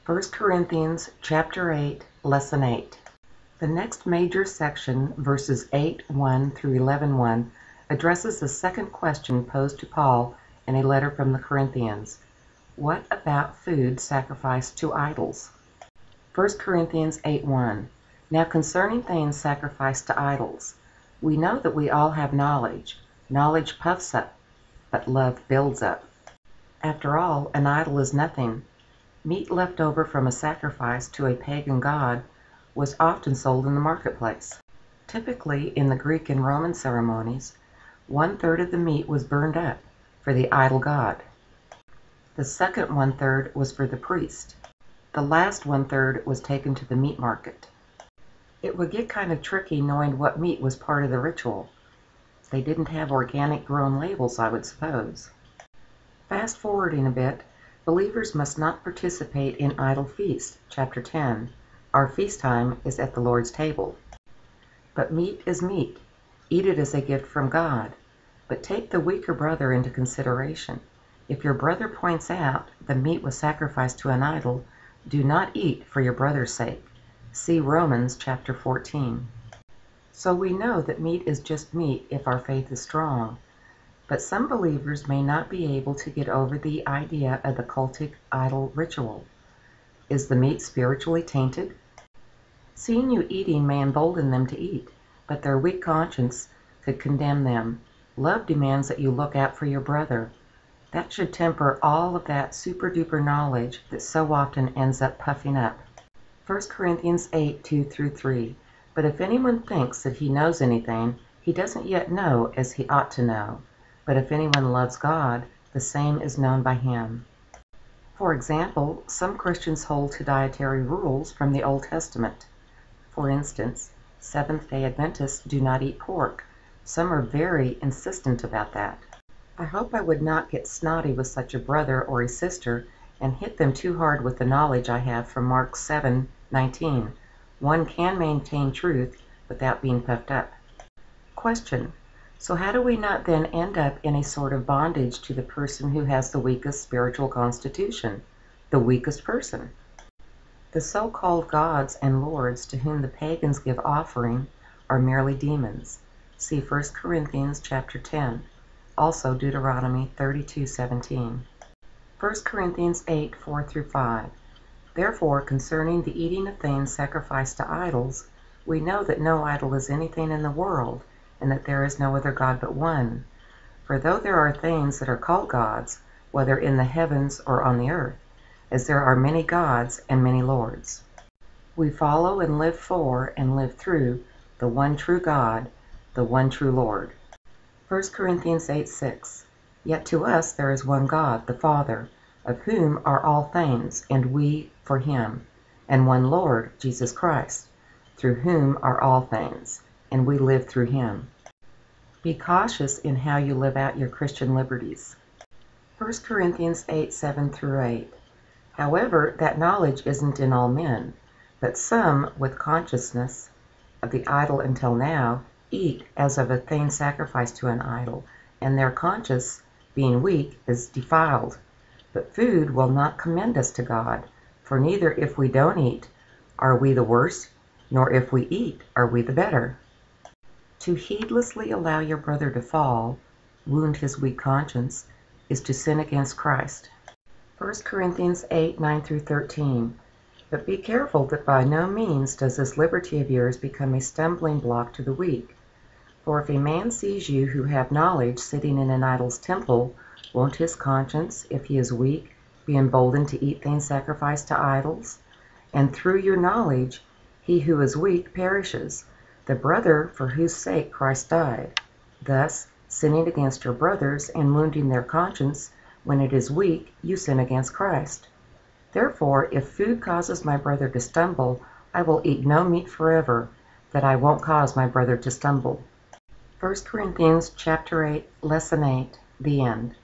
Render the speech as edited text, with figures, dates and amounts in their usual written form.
1 Corinthians chapter 8, lesson 8. The next major section, verses 8:1 through 11:1, addresses the second question posed to Paul in a letter from the Corinthians. What about food sacrificed to idols? 1 Corinthians 8:1. Now concerning things sacrificed to idols, we know that we all have knowledge. Knowledge puffs up, but love builds up. After all, an idol is nothing. Meat left over from a sacrifice to a pagan god was often sold in the marketplace. Typically, in the Greek and Roman ceremonies, 1/3 of the meat was burned up for the idol god. The second 1/3 was for the priest. The last 1/3 was taken to the meat market. It would get kind of tricky knowing what meat was part of the ritual. They didn't have organic grown labels, I would suppose. Fast forwarding a bit, believers must not participate in idol feast, chapter 10. Our feast time is at the Lord's table. But meat is meat. Eat it as a gift from God. But take the weaker brother into consideration. If your brother points out the meat was sacrificed to an idol, do not eat for your brother's sake. See Romans chapter 14. So we know that meat is just meat if our faith is strong. But some believers may not be able to get over the idea of the cultic idol ritual. Is the meat spiritually tainted? Seeing you eating may embolden them to eat, but their weak conscience could condemn them. Love demands that you look out for your brother. That should temper all of that super-duper knowledge that so often ends up puffing up. 1 Corinthians 8:2-3. But if anyone thinks that he knows anything, he doesn't yet know as he ought to know. But if anyone loves God, the same is known by him. For example, some Christians hold to dietary rules from the Old Testament. For instance, Seventh-day Adventists do not eat pork. Some are very insistent about that. I hope I would not get snotty with such a brother or a sister and hit them too hard with the knowledge I have from Mark 7:19. One can maintain truth without being puffed up. Question. So how do we not then end up in a sort of bondage to the person who has the weakest spiritual constitution, the weakest person? The so-called gods and lords to whom the pagans give offering are merely demons. See 1 Corinthians chapter 10, also Deuteronomy 32:17. 1 Corinthians 8:4-5. Therefore, concerning the eating of things sacrificed to idols, we know that no idol is anything in the world, and that there is no other God but one. For though there are things that are called gods, whether in the heavens or on the earth, as there are many gods and many lords, we follow and live for and live through the one true God, the one true Lord. 1 Corinthians 8:6. Yet to us there is one God, the Father, of whom are all things, and we for him, and one Lord, Jesus Christ, through whom are all things, and we live through him. Be cautious in how you live out your Christian liberties. 1 Corinthians 8:7-8. However, that knowledge isn't in all men, but some, with consciousness of the idol until now, eat as of a thing sacrificed to an idol, and their conscience, being weak, is defiled. But food will not commend us to God, for neither if we don't eat are we the worse, nor if we eat are we the better. To heedlessly allow your brother to fall, wound his weak conscience, is to sin against Christ. 1 Corinthians 8:9-13. But be careful that by no means does this liberty of yours become a stumbling block to the weak. For if a man sees you who have knowledge sitting in an idol's temple, won't his conscience, if he is weak, be emboldened to eat things sacrificed to idols? And through your knowledge, he who is weak perishes, the brother for whose sake Christ died. Thus, sinning against your brothers and wounding their conscience, when it is weak, you sin against Christ. Therefore, if food causes my brother to stumble, I will eat no meat forever, that I won't cause my brother to stumble. 1 Corinthians chapter 8, lesson 8, the end.